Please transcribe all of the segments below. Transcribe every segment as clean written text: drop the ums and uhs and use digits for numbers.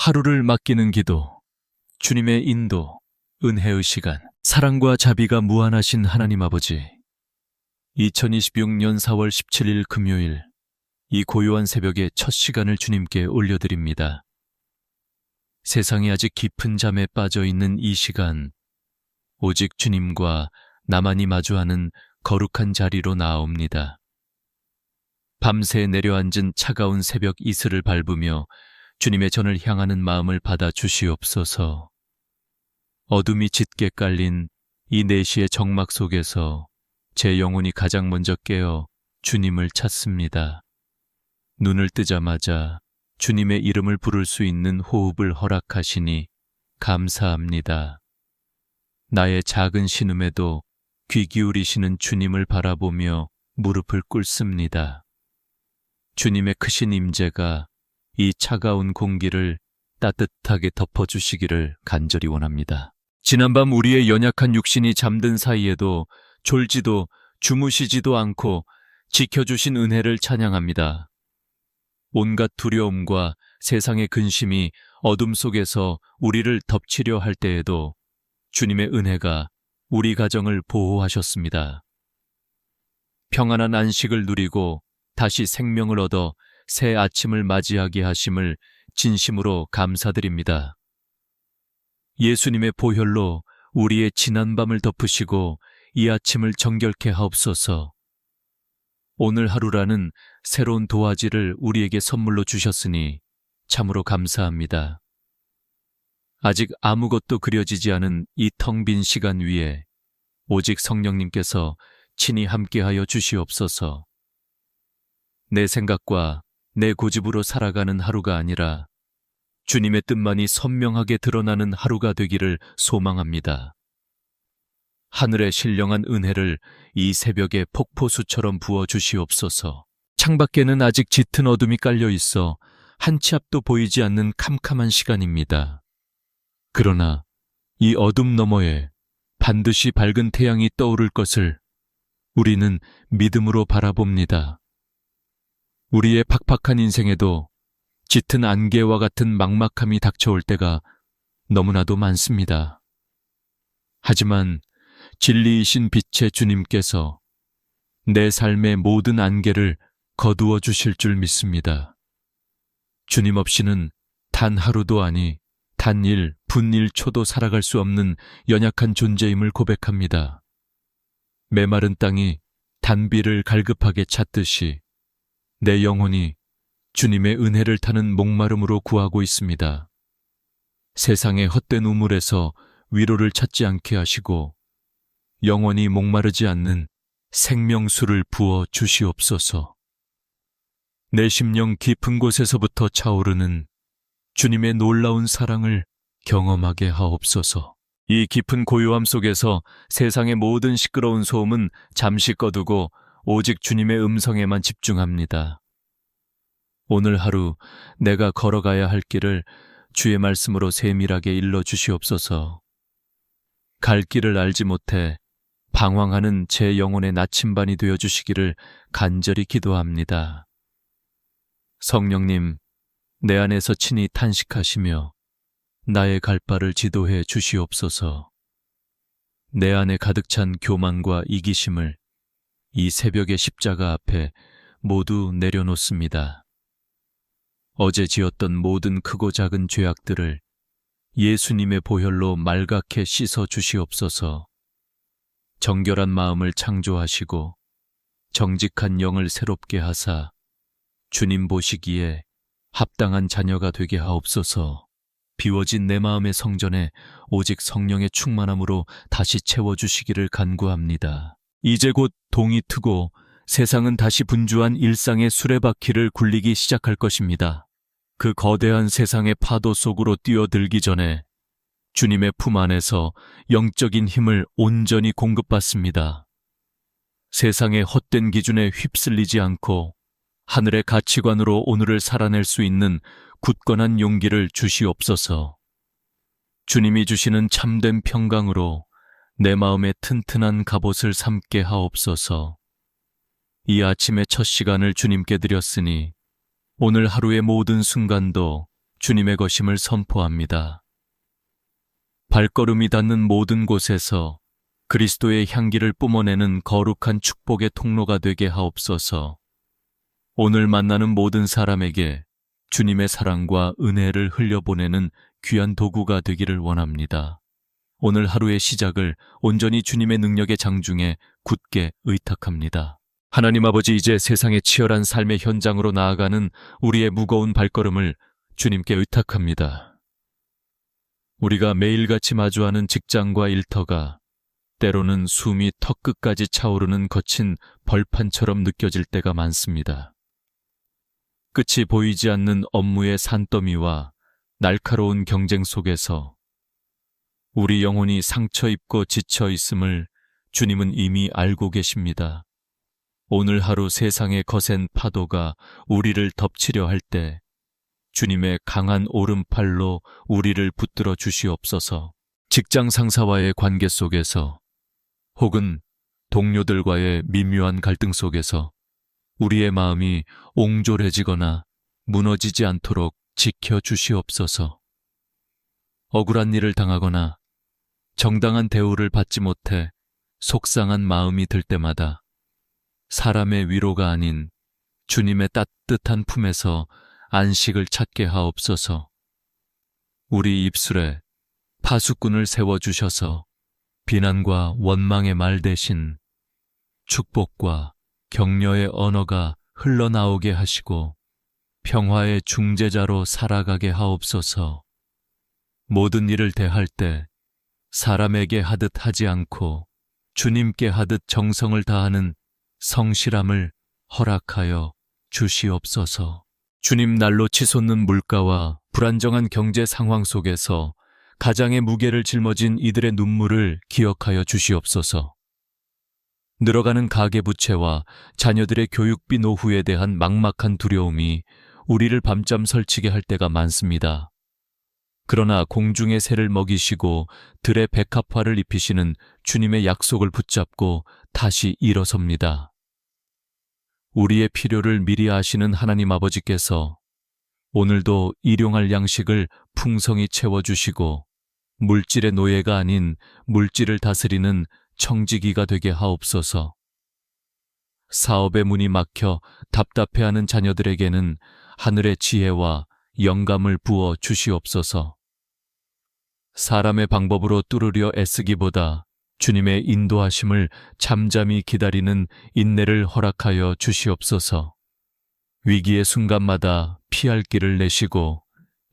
하루를 맡기는 기도, 주님의 인도, 은혜의 시간, 사랑과 자비가 무한하신 하나님 아버지, 2026년 4월 17일 금요일, 이 고요한 새벽에 첫 시간을 주님께 올려드립니다. 세상이 아직 깊은 잠에 빠져 있는 이 시간, 오직 주님과 나만이 마주하는 거룩한 자리로 나아옵니다. 밤새 내려앉은 차가운 새벽 이슬을 밟으며 주님의 전을 향하는 마음을 받아 주시옵소서. 어둠이 짙게 깔린 이 4시의 정막 속에서 제 영혼이 가장 먼저 깨어 주님을 찾습니다. 눈을 뜨자마자 주님의 이름을 부를 수 있는 호흡을 허락하시니 감사합니다. 나의 작은 신음에도 귀 기울이시는 주님을 바라보며 무릎을 꿇습니다. 주님의 크신 임재가 이 차가운 공기를 따뜻하게 덮어주시기를 간절히 원합니다. 지난밤 우리의 연약한 육신이 잠든 사이에도 졸지도 주무시지도 않고 지켜주신 은혜를 찬양합니다. 온갖 두려움과 세상의 근심이 어둠 속에서 우리를 덮치려 할 때에도 주님의 은혜가 우리 가정을 보호하셨습니다. 평안한 안식을 누리고 다시 생명을 얻어 새 아침을 맞이하게 하심을 진심으로 감사드립니다. 예수님의 보혈로 우리의 지난 밤을 덮으시고 이 아침을 정결케 하옵소서. 오늘 하루라는 새로운 도화지를 우리에게 선물로 주셨으니 참으로 감사합니다. 아직 아무것도 그려지지 않은 이 텅 빈 시간 위에 오직 성령님께서 친히 함께하여 주시옵소서. 내 생각과 내 고집으로 살아가는 하루가 아니라 주님의 뜻만이 선명하게 드러나는 하루가 되기를 소망합니다. 하늘의 신령한 은혜를 이 새벽에 폭포수처럼 부어 주시옵소서. 창밖에는 아직 짙은 어둠이 깔려 있어 한 치 앞도 보이지 않는 캄캄한 시간입니다. 그러나 이 어둠 너머에 반드시 밝은 태양이 떠오를 것을 우리는 믿음으로 바라봅니다. 우리의 팍팍한 인생에도 짙은 안개와 같은 막막함이 닥쳐올 때가 너무나도 많습니다. 하지만 진리이신 빛의 주님께서 내 삶의 모든 안개를 거두어 주실 줄 믿습니다. 주님 없이는 단 하루도 아니 단 1, 분 1초도 살아갈 수 없는 연약한 존재임을 고백합니다. 메마른 땅이 단비를 갈급하게 찾듯이 내 영혼이 주님의 은혜를 타는 목마름으로 구하고 있습니다. 세상의 헛된 우물에서 위로를 찾지 않게 하시고 영원히 목마르지 않는 생명수를 부어 주시옵소서. 내 심령 깊은 곳에서부터 차오르는 주님의 놀라운 사랑을 경험하게 하옵소서. 이 깊은 고요함 속에서 세상의 모든 시끄러운 소음은 잠시 꺼두고 오직 주님의 음성에만 집중합니다. 오늘 하루 내가 걸어가야 할 길을 주의 말씀으로 세밀하게 일러 주시옵소서. 갈 길을 알지 못해 방황하는 제 영혼의 나침반이 되어 주시기를 간절히 기도합니다. 성령님, 내 안에서 친히 탄식하시며 나의 갈 바를 지도해 주시옵소서. 내 안에 가득 찬 교만과 이기심을 이 새벽의 십자가 앞에 모두 내려놓습니다. 어제 지었던 모든 크고 작은 죄악들을 예수님의 보혈로 말갛게 씻어 주시옵소서. 정결한 마음을 창조하시고 정직한 영을 새롭게 하사 주님 보시기에 합당한 자녀가 되게 하옵소서. 비워진 내 마음의 성전에 오직 성령의 충만함으로 다시 채워주시기를 간구합니다. 이제 곧 동이 트고 세상은 다시 분주한 일상의 수레바퀴를 굴리기 시작할 것입니다. 그 거대한 세상의 파도 속으로 뛰어들기 전에 주님의 품 안에서 영적인 힘을 온전히 공급받습니다. 세상의 헛된 기준에 휩쓸리지 않고 하늘의 가치관으로 오늘을 살아낼 수 있는 굳건한 용기를 주시옵소서. 주님이 주시는 참된 평강으로 내 마음에 튼튼한 갑옷을 삼게 하옵소서. 이 아침의 첫 시간을 주님께 드렸으니 오늘 하루의 모든 순간도 주님의 것임을 선포합니다. 발걸음이 닿는 모든 곳에서 그리스도의 향기를 뿜어내는 거룩한 축복의 통로가 되게 하옵소서. 오늘 만나는 모든 사람에게 주님의 사랑과 은혜를 흘려보내는 귀한 도구가 되기를 원합니다. 오늘 하루의 시작을 온전히 주님의 능력의 장중에 굳게 의탁합니다. 하나님 아버지, 이제 세상의 치열한 삶의 현장으로 나아가는 우리의 무거운 발걸음을 주님께 의탁합니다. 우리가 매일같이 마주하는 직장과 일터가 때로는 숨이 턱끝까지 차오르는 거친 벌판처럼 느껴질 때가 많습니다. 끝이 보이지 않는 업무의 산더미와 날카로운 경쟁 속에서 우리 영혼이 상처 입고 지쳐 있음을 주님은 이미 알고 계십니다. 오늘 하루 세상의 거센 파도가 우리를 덮치려 할 때 주님의 강한 오른팔로 우리를 붙들어 주시옵소서. 직장 상사와의 관계 속에서 혹은 동료들과의 미묘한 갈등 속에서 우리의 마음이 옹졸해지거나 무너지지 않도록 지켜주시옵소서. 억울한 일을 당하거나 정당한 대우를 받지 못해 속상한 마음이 들 때마다 사람의 위로가 아닌 주님의 따뜻한 품에서 안식을 찾게 하옵소서. 우리 입술에 파수꾼을 세워주셔서 비난과 원망의 말 대신 축복과 격려의 언어가 흘러나오게 하시고 평화의 중재자로 살아가게 하옵소서. 모든 일을 대할 때 사람에게 하듯 하지 않고 주님께 하듯 정성을 다하는 성실함을 허락하여 주시옵소서. 주님 날로 치솟는 물가와 불안정한 경제 상황 속에서 가장의 무게를 짊어진 이들의 눈물을 기억하여 주시옵소서. 늘어가는 가계부채와 자녀들의 교육비 노후에 대한 막막한 두려움이 우리를 밤잠 설치게 할 때가 많습니다. 그러나 공중의 새를 먹이시고 들의 백합화를 입히시는 주님의 약속을 붙잡고 다시 일어섭니다. 우리의 필요를 미리 아시는 하나님 아버지께서 오늘도 일용할 양식을 풍성히 채워주시고 물질의 노예가 아닌 물질을 다스리는 청지기가 되게 하옵소서. 사업의 문이 막혀 답답해하는 자녀들에게는 하늘의 지혜와 영감을 부어 주시옵소서. 사람의 방법으로 뚫으려 애쓰기보다 주님의 인도하심을 잠잠히 기다리는 인내를 허락하여 주시옵소서. 위기의 순간마다 피할 길을 내시고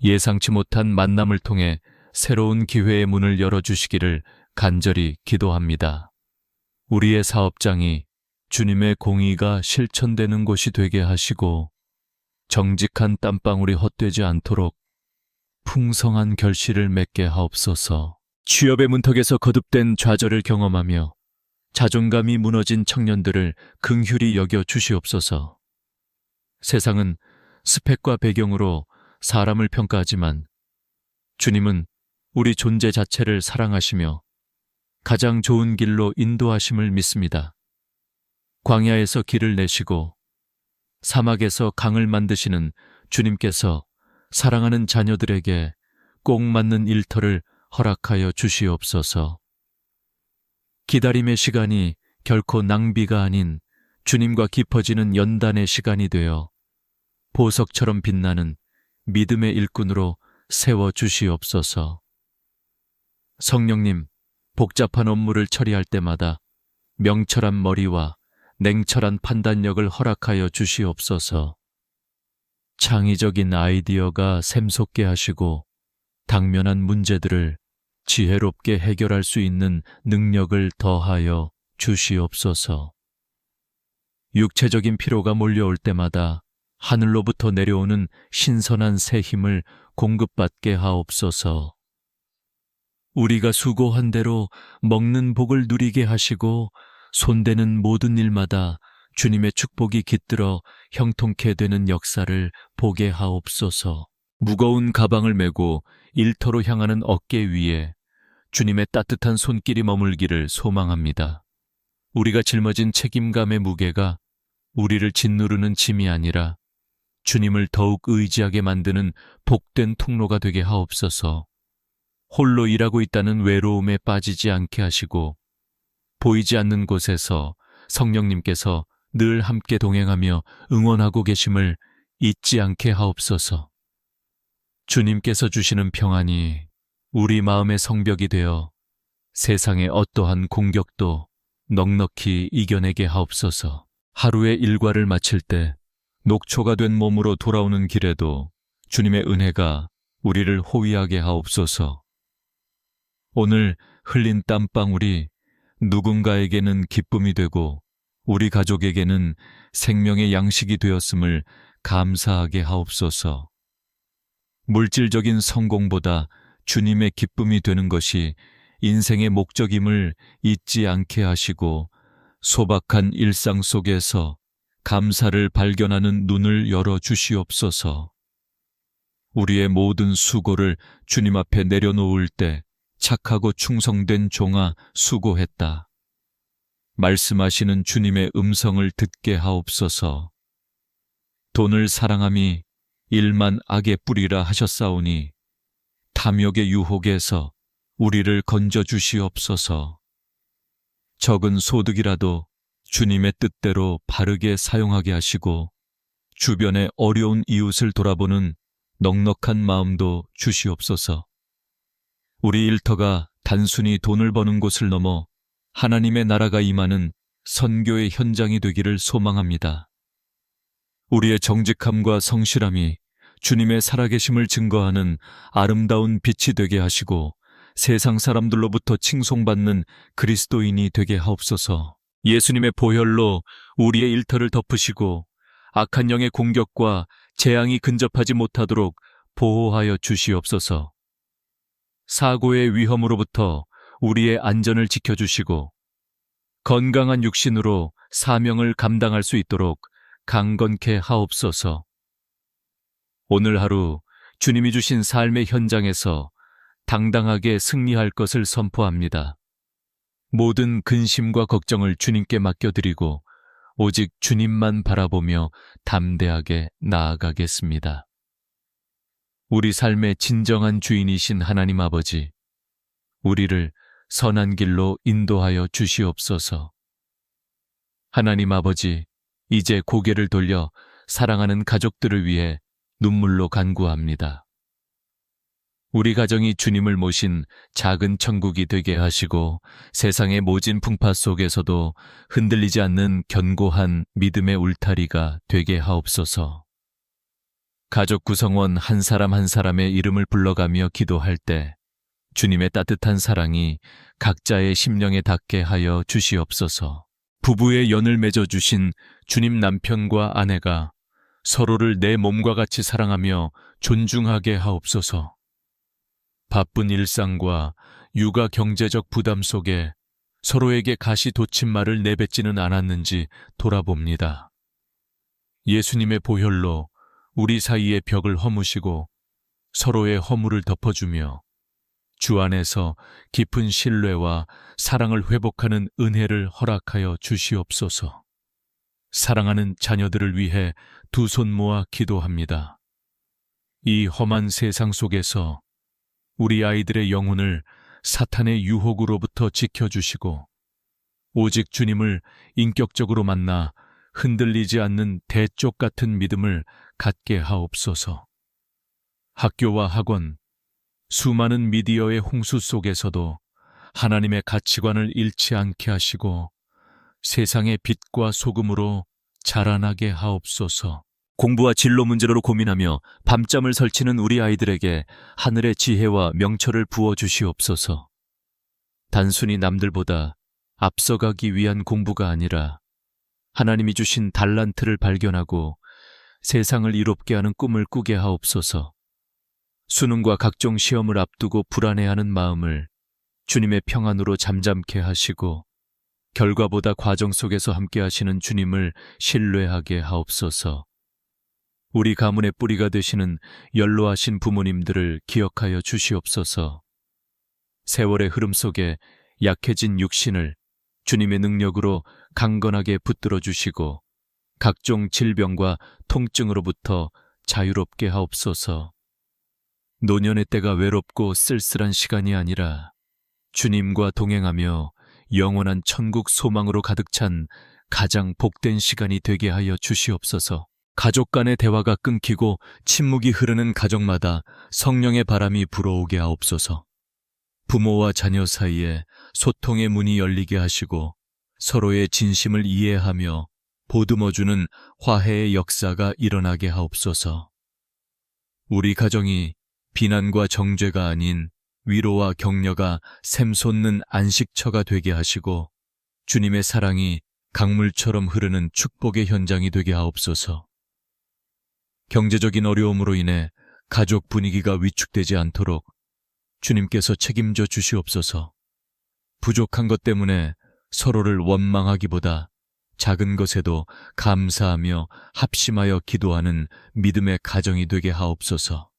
예상치 못한 만남을 통해 새로운 기회의 문을 열어주시기를 간절히 기도합니다. 우리의 사업장이 주님의 공의가 실천되는 곳이 되게 하시고 정직한 땀방울이 헛되지 않도록 풍성한 결실을 맺게 하옵소서. 취업의 문턱에서 거듭된 좌절을 경험하며 자존감이 무너진 청년들을 긍휼히 여겨 주시옵소서. 세상은 스펙과 배경으로 사람을 평가하지만 주님은 우리 존재 자체를 사랑하시며 가장 좋은 길로 인도하심을 믿습니다. 광야에서 길을 내시고 사막에서 강을 만드시는 주님께서 사랑하는 자녀들에게 꼭 맞는 일터를 허락하여 주시옵소서. 기다림의 시간이 결코 낭비가 아닌 주님과 깊어지는 연단의 시간이 되어 보석처럼 빛나는 믿음의 일꾼으로 세워주시옵소서. 성령님, 복잡한 업무를 처리할 때마다 명철한 머리와 냉철한 판단력을 허락하여 주시옵소서. 창의적인 아이디어가 샘솟게 하시고 당면한 문제들을 지혜롭게 해결할 수 있는 능력을 더하여 주시옵소서. 육체적인 피로가 몰려올 때마다 하늘로부터 내려오는 신선한 새 힘을 공급받게 하옵소서. 우리가 수고한 대로 먹는 복을 누리게 하시고 손대는 모든 일마다 주님의 축복이 깃들어 형통케 되는 역사를 보게 하옵소서. 무거운 가방을 메고 일터로 향하는 어깨 위에 주님의 따뜻한 손길이 머물기를 소망합니다. 우리가 짊어진 책임감의 무게가 우리를 짓누르는 짐이 아니라 주님을 더욱 의지하게 만드는 복된 통로가 되게 하옵소서. 홀로 일하고 있다는 외로움에 빠지지 않게 하시고 보이지 않는 곳에서 성령님께서 늘 함께 동행하며 응원하고 계심을 잊지 않게 하옵소서. 주님께서 주시는 평안이 우리 마음의 성벽이 되어 세상의 어떠한 공격도 넉넉히 이겨내게 하옵소서. 하루의 일과를 마칠 때 녹초가 된 몸으로 돌아오는 길에도 주님의 은혜가 우리를 호위하게 하옵소서. 오늘 흘린 땀방울이 누군가에게는 기쁨이 되고 우리 가족에게는 생명의 양식이 되었음을 감사하게 하옵소서. 물질적인 성공보다 주님의 기쁨이 되는 것이 인생의 목적임을 잊지 않게 하시고 소박한 일상 속에서 감사를 발견하는 눈을 열어 주시옵소서. 우리의 모든 수고를 주님 앞에 내려놓을 때 착하고 충성된 종아 수고했다. 말씀하시는 주님의 음성을 듣게 하옵소서. 돈을 사랑함이 일만 악의 뿌리라 하셨사오니 탐욕의 유혹에서 우리를 건져 주시옵소서. 적은 소득이라도 주님의 뜻대로 바르게 사용하게 하시고 주변의 어려운 이웃을 돌아보는 넉넉한 마음도 주시옵소서. 우리 일터가 단순히 돈을 버는 곳을 넘어 하나님의 나라가 임하는 선교의 현장이 되기를 소망합니다. 우리의 정직함과 성실함이 주님의 살아계심을 증거하는 아름다운 빛이 되게 하시고 세상 사람들로부터 칭송받는 그리스도인이 되게 하옵소서. 예수님의 보혈로 우리의 일터를 덮으시고 악한 영의 공격과 재앙이 근접하지 못하도록 보호하여 주시옵소서. 사고의 위험으로부터 우리의 안전을 지켜주시고 건강한 육신으로 사명을 감당할 수 있도록 강건케 하옵소서. 오늘 하루 주님이 주신 삶의 현장에서 당당하게 승리할 것을 선포합니다. 모든 근심과 걱정을 주님께 맡겨드리고 오직 주님만 바라보며 담대하게 나아가겠습니다. 우리 삶의 진정한 주인이신 하나님 아버지, 우리를 선한 길로 인도하여 주시옵소서. 하나님 아버지, 이제 고개를 돌려 사랑하는 가족들을 위해 눈물로 간구합니다. 우리 가정이 주님을 모신 작은 천국이 되게 하시고 세상의 모진 풍파 속에서도 흔들리지 않는 견고한 믿음의 울타리가 되게 하옵소서. 가족 구성원 한 사람 한 사람의 이름을 불러가며 기도할 때 주님의 따뜻한 사랑이 각자의 심령에 닿게 하여 주시옵소서. 부부의 연을 맺어주신 주님 남편과 아내가 서로를 내 몸과 같이 사랑하며 존중하게 하옵소서. 바쁜 일상과 육아 경제적 부담 속에 서로에게 가시돋침말을 내뱉지는 않았는지 돌아봅니다. 예수님의 보혈로 우리 사이의 벽을 허무시고 서로의 허물을 덮어주며 주 안에서 깊은 신뢰와 사랑을 회복하는 은혜를 허락하여 주시옵소서. 사랑하는 자녀들을 위해 두 손 모아 기도합니다. 이 험한 세상 속에서 우리 아이들의 영혼을 사탄의 유혹으로부터 지켜주시고 오직 주님을 인격적으로 만나 흔들리지 않는 대쪽 같은 믿음을 갖게 하옵소서. 학교와 학원, 수많은 미디어의 홍수 속에서도 하나님의 가치관을 잃지 않게 하시고 세상의 빛과 소금으로 자라나게 하옵소서. 공부와 진로 문제로 고민하며 밤잠을 설치는 우리 아이들에게 하늘의 지혜와 명철을 부어주시옵소서. 단순히 남들보다 앞서가기 위한 공부가 아니라 하나님이 주신 달란트를 발견하고 세상을 이롭게 하는 꿈을 꾸게 하옵소서. 수능과 각종 시험을 앞두고 불안해하는 마음을 주님의 평안으로 잠잠케 하시고 결과보다 과정 속에서 함께 하시는 주님을 신뢰하게 하옵소서. 우리 가문의 뿌리가 되시는 연로하신 부모님들을 기억하여 주시옵소서. 세월의 흐름 속에 약해진 육신을 주님의 능력으로 강건하게 붙들어 주시고 각종 질병과 통증으로부터 자유롭게 하옵소서. 노년의 때가 외롭고 쓸쓸한 시간이 아니라 주님과 동행하며 영원한 천국 소망으로 가득 찬 가장 복된 시간이 되게 하여 주시옵소서. 가족 간의 대화가 끊기고 침묵이 흐르는 가정마다 성령의 바람이 불어오게 하옵소서. 부모와 자녀 사이에 소통의 문이 열리게 하시고 서로의 진심을 이해하며 보듬어주는 화해의 역사가 일어나게 하옵소서. 우리 가정이 비난과 정죄가 아닌 위로와 격려가 샘솟는 안식처가 되게 하시고 주님의 사랑이 강물처럼 흐르는 축복의 현장이 되게 하옵소서. 경제적인 어려움으로 인해 가족 분위기가 위축되지 않도록 주님께서 책임져 주시옵소서. 부족한 것 때문에 서로를 원망하기보다 작은 것에도 감사하며 합심하여 기도하는 믿음의 가정이 되게 하옵소서.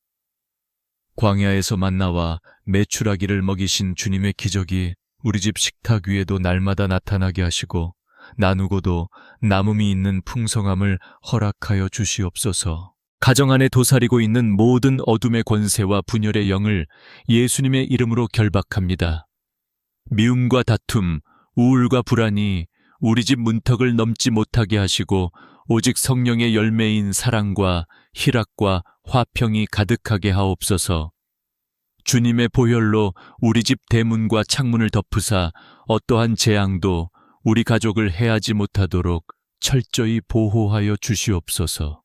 광야에서 만나와 메추라기를 먹이신 주님의 기적이 우리 집 식탁 위에도 날마다 나타나게 하시고 나누고도 남음이 있는 풍성함을 허락하여 주시옵소서. 가정 안에 도사리고 있는 모든 어둠의 권세와 분열의 영을 예수님의 이름으로 결박합니다. 미움과 다툼, 우울과 불안이 우리 집 문턱을 넘지 못하게 하시고 오직 성령의 열매인 사랑과 희락과 화평이 가득하게 하옵소서. 주님의 보혈로 우리 집 대문과 창문을 덮으사 어떠한 재앙도 우리 가족을 해하지 못하도록 철저히 보호하여 주시옵소서.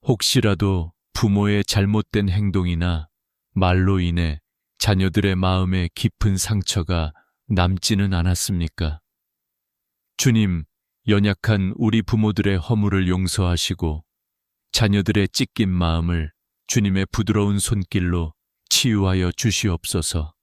혹시라도 부모의 잘못된 행동이나 말로 인해 자녀들의 마음에 깊은 상처가 남지는 않았습니까? 주님, 연약한 우리 부모들의 허물을 용서하시고 자녀들의 찢긴 마음을 주님의 부드러운 손길로 치유하여 주시옵소서.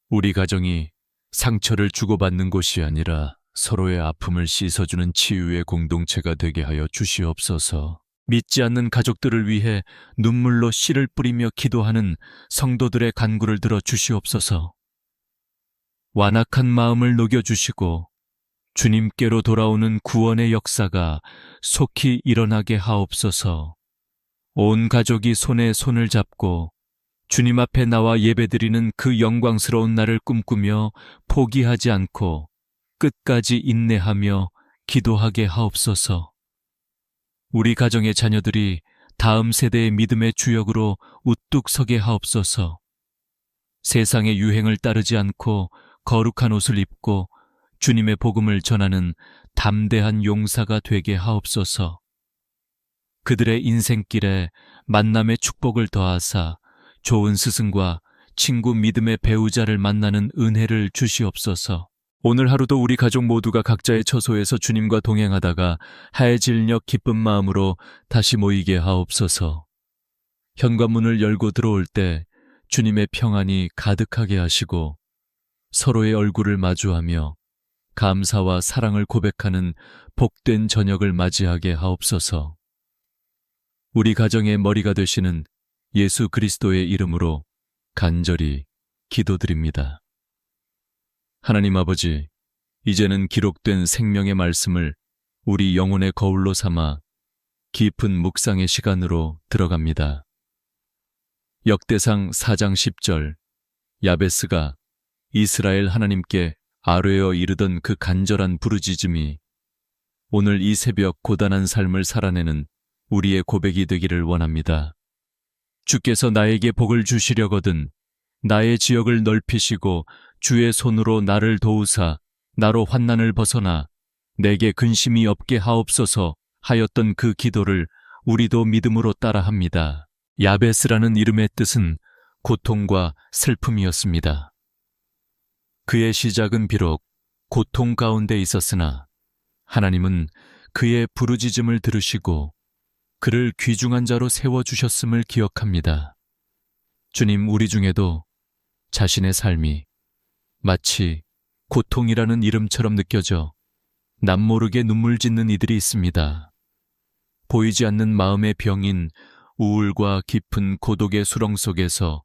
우리 가정이 상처를 주고받는 곳이 아니라 서로의 아픔을 씻어주는 치유의 공동체가 되게 하여 주시옵소서. 믿지 않는 가족들을 위해 눈물로 씨를 뿌리며 기도하는 성도들의 간구를 들어 주시옵소서. 완악한 마음을 녹여주시고 주님께로 돌아오는 구원의 역사가 속히 일어나게 하옵소서. 온 가족이 손에 손을 잡고 주님 앞에 나와 예배드리는 그 영광스러운 날을 꿈꾸며 포기하지 않고 끝까지 인내하며 기도하게 하옵소서. 우리 가정의 자녀들이 다음 세대의 믿음의 주역으로 우뚝 서게 하옵소서. 세상의 유행을 따르지 않고 거룩한 옷을 입고 주님의 복음을 전하는 담대한 용사가 되게 하옵소서. 그들의 인생길에 만남의 축복을 더하사 좋은 스승과 친구 믿음의 배우자를 만나는 은혜를 주시옵소서. 오늘 하루도 우리 가족 모두가 각자의 처소에서 주님과 동행하다가 하해질녘 기쁜 마음으로 다시 모이게 하옵소서. 현관문을 열고 들어올 때 주님의 평안이 가득하게 하시고 서로의 얼굴을 마주하며 감사와 사랑을 고백하는 복된 저녁을 맞이하게 하옵소서. 우리 가정의 머리가 되시는 예수 그리스도의 이름으로 간절히 기도드립니다. 하나님 아버지, 이제는 기록된 생명의 말씀을 우리 영혼의 거울로 삼아 깊은 묵상의 시간으로 들어갑니다. 역대상 4장 10절, 야베스가 이스라엘 하나님께 아뢰어 이르던 그 간절한 부르짖음이 오늘 이 새벽 고단한 삶을 살아내는 우리의 고백이 되기를 원합니다. 주께서 나에게 복을 주시려거든 나의 지역을 넓히시고 주의 손으로 나를 도우사 나로 환난을 벗어나 내게 근심이 없게 하옵소서 하였던 그 기도를 우리도 믿음으로 따라합니다. 야베스라는 이름의 뜻은 고통과 슬픔이었습니다. 그의 시작은 비록 고통 가운데 있었으나 하나님은 그의 부르짖음을 들으시고 그를 귀중한 자로 세워주셨음을 기억합니다. 주님, 우리 중에도 자신의 삶이 마치 고통이라는 이름처럼 느껴져 남모르게 눈물 짓는 이들이 있습니다. 보이지 않는 마음의 병인 우울과 깊은 고독의 수렁 속에서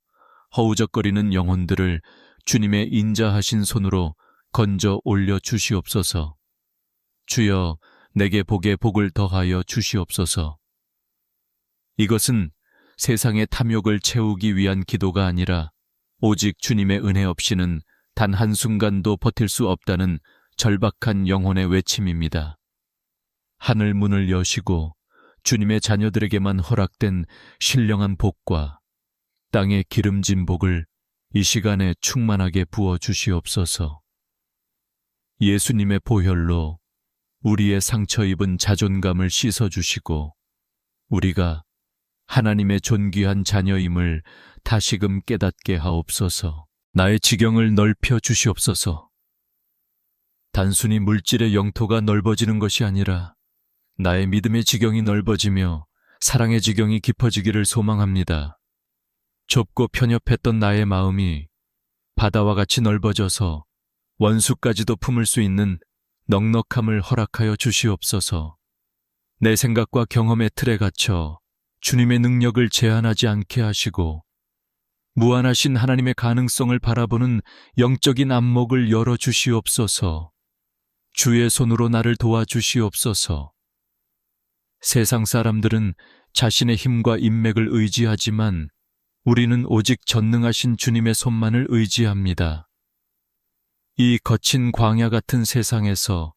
허우적거리는 영혼들을 주님의 인자하신 손으로 건져 올려 주시옵소서. 주여, 내게 복에 복을 더하여 주시옵소서. 이것은 세상의 탐욕을 채우기 위한 기도가 아니라 오직 주님의 은혜 없이는 단 한순간도 버틸 수 없다는 절박한 영혼의 외침입니다. 하늘 문을 여시고 주님의 자녀들에게만 허락된 신령한 복과 땅의 기름진 복을 이 시간에 충만하게 부어 주시옵소서. 예수님의 보혈로 우리의 상처 입은 자존감을 씻어주시고 우리가 하나님의 존귀한 자녀임을 다시금 깨닫게 하옵소서. 나의 지경을 넓혀 주시옵소서. 단순히 물질의 영토가 넓어지는 것이 아니라 나의 믿음의 지경이 넓어지며 사랑의 지경이 깊어지기를 소망합니다. 좁고 편협했던 나의 마음이 바다와 같이 넓어져서 원수까지도 품을 수 있는 넉넉함을 허락하여 주시옵소서. 내 생각과 경험의 틀에 갇혀 주님의 능력을 제한하지 않게 하시고 무한하신 하나님의 가능성을 바라보는 영적인 안목을 열어주시옵소서. 주의 손으로 나를 도와주시옵소서. 세상 사람들은 자신의 힘과 인맥을 의지하지만 우리는 오직 전능하신 주님의 손만을 의지합니다. 이 거친 광야 같은 세상에서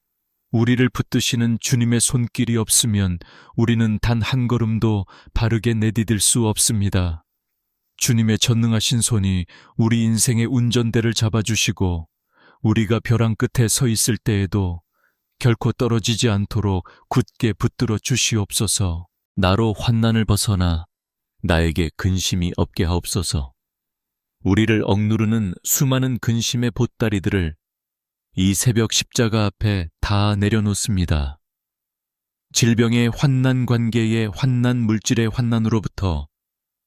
우리를 붙드시는 주님의 손길이 없으면 우리는 단 한 걸음도 바르게 내디딜 수 없습니다. 주님의 전능하신 손이 우리 인생의 운전대를 잡아주시고 우리가 벼랑 끝에 서 있을 때에도 결코 떨어지지 않도록 굳게 붙들어 주시옵소서. 나로 환난을 벗어나 나에게 근심이 없게 하옵소서. 우리를 억누르는 수많은 근심의 보따리들을 이 새벽 십자가 앞에 다 내려놓습니다. 질병의 환난 관계의 환난 물질의 환난으로부터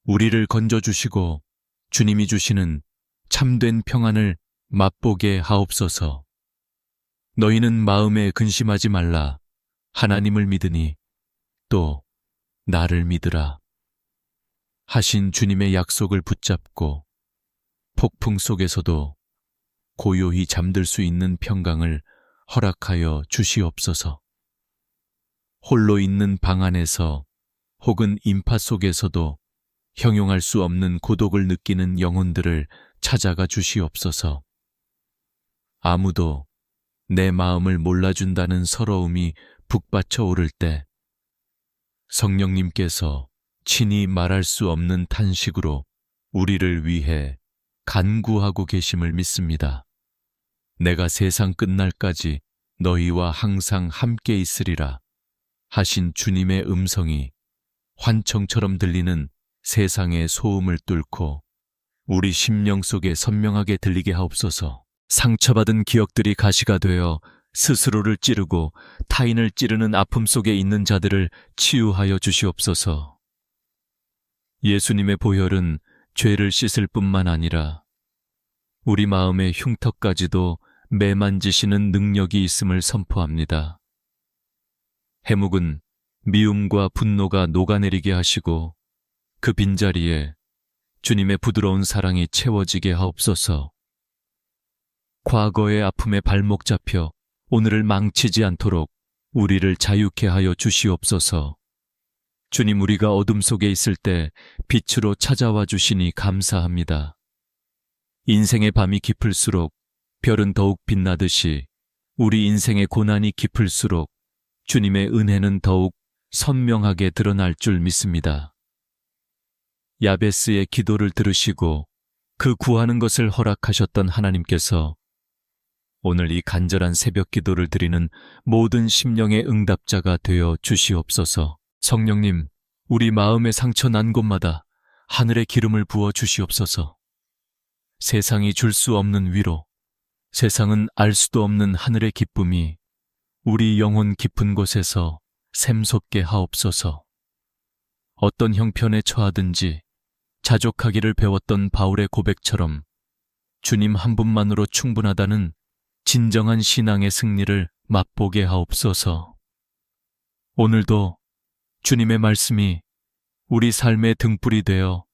우리를 건져주시고 주님이 주시는 참된 평안을 맛보게 하옵소서. 너희는 마음에 근심하지 말라. 하나님을 믿으니 또 나를 믿으라. 하신 주님의 약속을 붙잡고 폭풍 속에서도 고요히 잠들 수 있는 평강을 허락하여 주시옵소서. 홀로 있는 방 안에서 혹은 인파 속에서도 형용할 수 없는 고독을 느끼는 영혼들을 찾아가 주시옵소서. 아무도 내 마음을 몰라준다는 서러움이 북받쳐 오를 때 성령님께서 친히 말할 수 없는 탄식으로 우리를 위해 간구하고 계심을 믿습니다. 내가 세상 끝날까지 너희와 항상 함께 있으리라 하신 주님의 음성이 환청처럼 들리는 세상의 소음을 뚫고 우리 심령 속에 선명하게 들리게 하옵소서. 상처받은 기억들이 가시가 되어 스스로를 찌르고 타인을 찌르는 아픔 속에 있는 자들을 치유하여 주시옵소서. 예수님의 보혈은 죄를 씻을 뿐만 아니라 우리 마음의 흉터까지도 매만지시는 능력이 있음을 선포합니다. 해묵은 미움과 분노가 녹아내리게 하시고 그 빈자리에 주님의 부드러운 사랑이 채워지게 하옵소서. 과거의 아픔에 발목 잡혀 오늘을 망치지 않도록 우리를 자유케 하여 주시옵소서. 주님, 우리가 어둠 속에 있을 때 빛으로 찾아와 주시니 감사합니다. 인생의 밤이 깊을수록 별은 더욱 빛나듯이 우리 인생의 고난이 깊을수록 주님의 은혜는 더욱 선명하게 드러날 줄 믿습니다. 야베스의 기도를 들으시고 그 구하는 것을 허락하셨던 하나님께서 오늘 이 간절한 새벽 기도를 드리는 모든 심령의 응답자가 되어 주시옵소서. 성령님, 우리 마음의 상처 난 곳마다 하늘의 기름을 부어 주시옵소서. 세상이 줄 수 없는 위로, 세상은 알 수도 없는 하늘의 기쁨이 우리 영혼 깊은 곳에서 샘솟게 하옵소서. 어떤 형편에 처하든지 자족하기를 배웠던 바울의 고백처럼 주님 한 분만으로 충분하다는 진정한 신앙의 승리를 맛보게 하옵소서. 오늘도 주님의 말씀이 우리 삶의 등불이 되어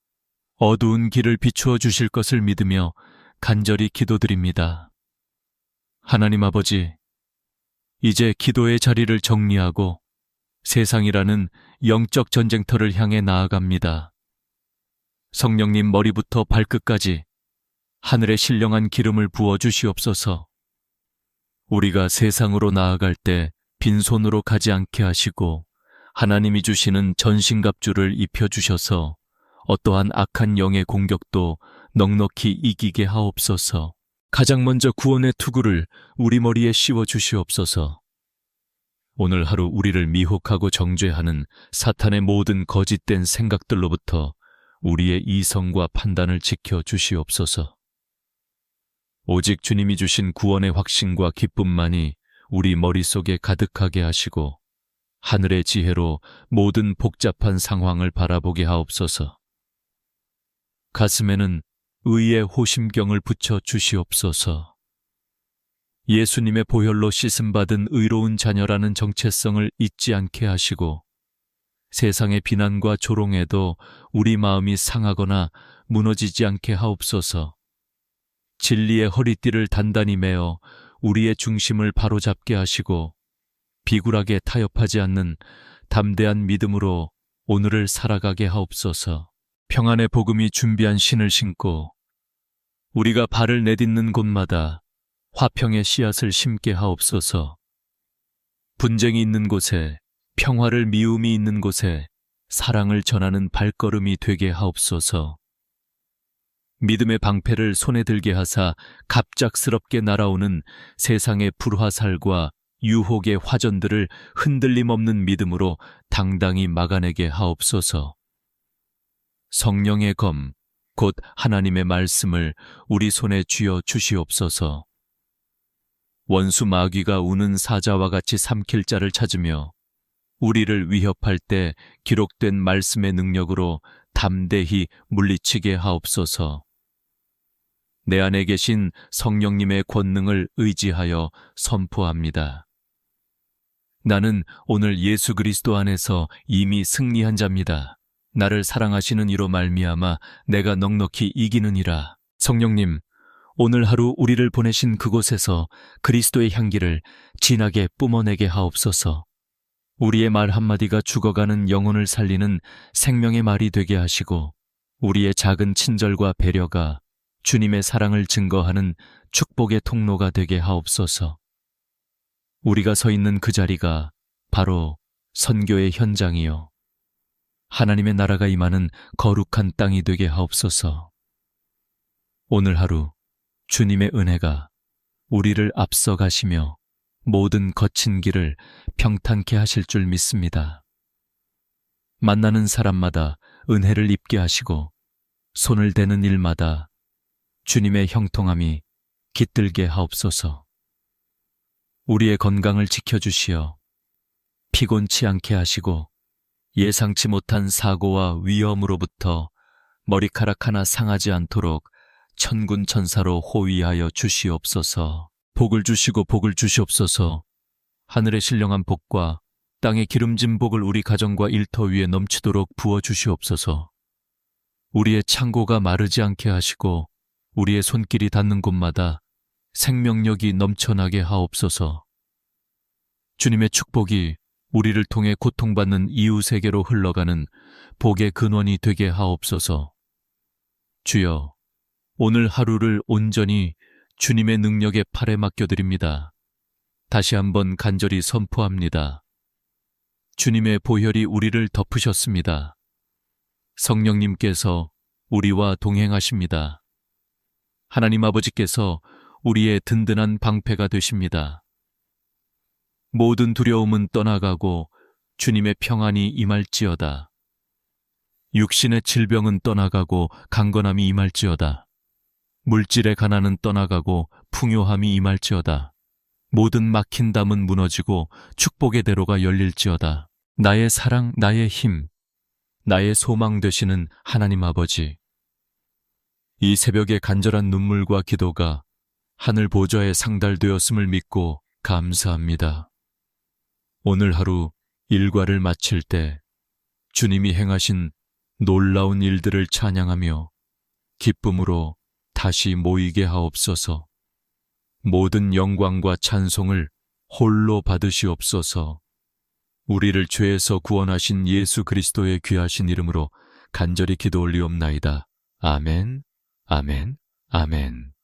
어두운 길을 비추어 주실 것을 믿으며 간절히 기도드립니다. 하나님 아버지, 이제 기도의 자리를 정리하고 세상이라는 영적 전쟁터를 향해 나아갑니다. 성령님 머리부터 발끝까지 하늘의 신령한 기름을 부어 주시옵소서. 우리가 세상으로 나아갈 때 빈손으로 가지 않게 하시고 하나님이 주시는 전신갑주를 입혀주셔서 어떠한 악한 영의 공격도 넉넉히 이기게 하옵소서. 가장 먼저 구원의 투구를 우리 머리에 씌워 주시옵소서. 오늘 하루 우리를 미혹하고 정죄하는 사탄의 모든 거짓된 생각들로부터 우리의 이성과 판단을 지켜 주시옵소서. 오직 주님이 주신 구원의 확신과 기쁨만이 우리 머릿속에 가득하게 하시고 하늘의 지혜로 모든 복잡한 상황을 바라보게 하옵소서. 가슴에는 의의 호심경을 붙여 주시옵소서. 예수님의 보혈로 씻음받은 의로운 자녀라는 정체성을 잊지 않게 하시고 세상의 비난과 조롱에도 우리 마음이 상하거나 무너지지 않게 하옵소서. 진리의 허리띠를 단단히 매어 우리의 중심을 바로잡게 하시고 비굴하게 타협하지 않는 담대한 믿음으로 오늘을 살아가게 하옵소서. 평안의 복음이 준비한 신을 신고 우리가 발을 내딛는 곳마다 화평의 씨앗을 심게 하옵소서. 분쟁이 있는 곳에, 평화를 미움이 있는 곳에 사랑을 전하는 발걸음이 되게 하옵소서. 믿음의 방패를 손에 들게 하사 갑작스럽게 날아오는 세상의 불화살과 유혹의 화전들을 흔들림 없는 믿음으로 당당히 막아내게 하옵소서. 성령의 검, 곧 하나님의 말씀을 우리 손에 쥐어 주시옵소서. 원수 마귀가 우는 사자와 같이 삼킬 자를 찾으며 우리를 위협할 때 기록된 말씀의 능력으로 담대히 물리치게 하옵소서. 내 안에 계신 성령님의 권능을 의지하여 선포합니다. 나는 오늘 예수 그리스도 안에서 이미 승리한 자입니다. 나를 사랑하시는 이로 말미암아 내가 넉넉히 이기느니라. 성령님, 오늘 하루 우리를 보내신 그곳에서 그리스도의 향기를 진하게 뿜어내게 하옵소서. 우리의 말 한마디가 죽어가는 영혼을 살리는 생명의 말이 되게 하시고 우리의 작은 친절과 배려가 주님의 사랑을 증거하는 축복의 통로가 되게 하옵소서. 우리가 서 있는 그 자리가 바로 선교의 현장이요 하나님의 나라가 임하는 거룩한 땅이 되게 하옵소서. 오늘 하루 주님의 은혜가 우리를 앞서 가시며 모든 거친 길을 평탄케 하실 줄 믿습니다. 만나는 사람마다 은혜를 입게 하시고 손을 대는 일마다 주님의 형통함이 깃들게 하옵소서. 우리의 건강을 지켜주시어 피곤치 않게 하시고 예상치 못한 사고와 위험으로부터 머리카락 하나 상하지 않도록 천군 천사로 호위하여 주시옵소서. 복을 주시고 복을 주시옵소서. 하늘의 신령한 복과 땅의 기름진 복을 우리 가정과 일터 위에 넘치도록 부어 주시옵소서. 우리의 창고가 마르지 않게 하시고 우리의 손길이 닿는 곳마다 생명력이 넘쳐나게 하옵소서. 주님의 축복이 우리를 통해 고통받는 이웃에게로 흘러가는 복의 근원이 되게 하옵소서. 주여, 오늘 하루를 온전히 주님의 능력의 팔에 맡겨드립니다. 다시 한번 간절히 선포합니다. 주님의 보혈이 우리를 덮으셨습니다. 성령님께서 우리와 동행하십니다. 하나님 아버지께서 우리의 든든한 방패가 되십니다. 모든 두려움은 떠나가고 주님의 평안이 임할지어다. 육신의 질병은 떠나가고 강건함이 임할지어다. 물질의 가난은 떠나가고 풍요함이 임할지어다. 모든 막힌 담은 무너지고 축복의 대로가 열릴지어다. 나의 사랑, 나의 힘, 나의 소망 되시는 하나님 아버지, 이 새벽의 간절한 눈물과 기도가 하늘 보좌에 상달되었음을 믿고 감사합니다. 오늘 하루 일과를 마칠 때 주님이 행하신 놀라운 일들을 찬양하며 기쁨으로 다시 모이게 하옵소서. 모든 영광과 찬송을 홀로 받으시옵소서. 우리를 죄에서 구원하신 예수 그리스도의 귀하신 이름으로 간절히 기도 올리옵나이다. 아멘, 아멘, 아멘.